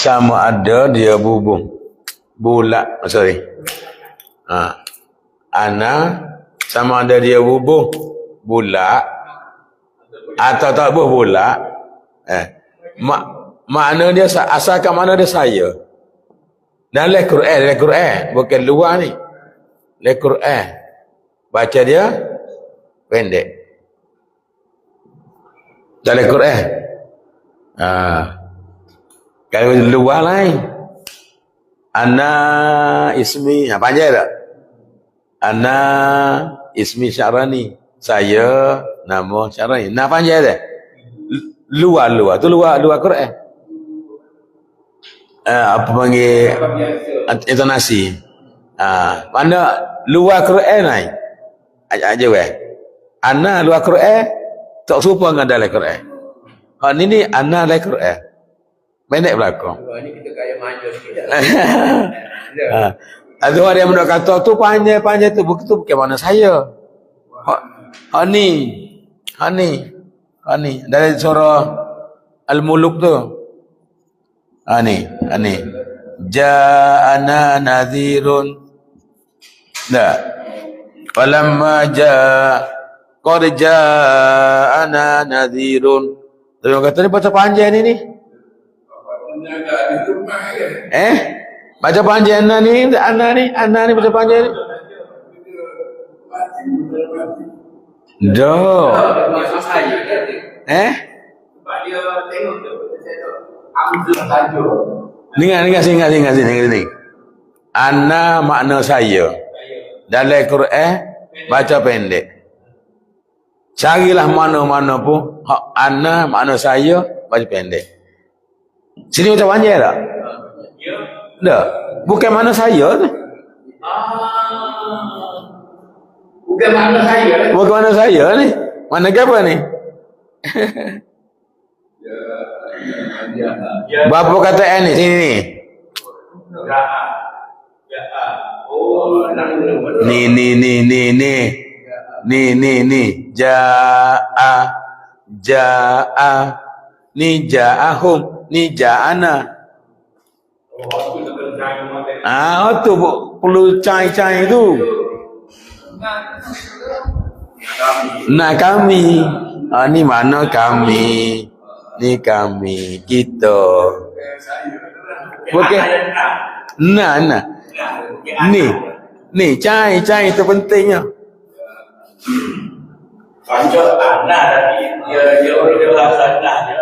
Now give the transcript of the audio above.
sama ada dia bulat, sorry. Ana sama ada dia bulat atau tak bulat. Makna dia asalkan mana dia saya. Dalam Quran, bukan luar ni. Dalam Quran baca dia pendek. Dalam Quran. Kalau luar lain. Ana ismi, panjang tak? Ana ismi Syarani. Saya nama Syarani. Panjang tak? Luar tu luar Quran. Apa panggil intonasi. Mana luar Quran lain. Aja weh. Ana luar Quran tak serupa dengan dalam Quran. Ni ana dalam Quran. Pendek belakang. Ini kita kaya manja sikit. Ada orang yang nak kata tu panjang tu bukan mana saya. Ni dari surah Al-Muluk tu. Ni. Ja'ana nadhirun. Dah. Falamma qad ja'ana nadhirun. Dia kata ni baca panjang ni. Baca panjang Ana ni baca panjang ni. Dah. Dengar sini. Ana makna saya. Dalam Quran baca pendek. Carilah mana-mana pun ana makna saya baca pendek. Sini baca panjang tak? Tak. Bukan mana saya tu. Bukan mana saya ni. Mana apa ni? Berapa kata ni sini ni? Ni. Ja'a. Ni ja'ahum. Ni ja'ana. Tu perlu cai tu. Nah kami. Ni mana kami? Ni kami, kita. Okey. Nah. Ni cai itu pentingnya. Panjang anak tadi dia bahasa anak dia.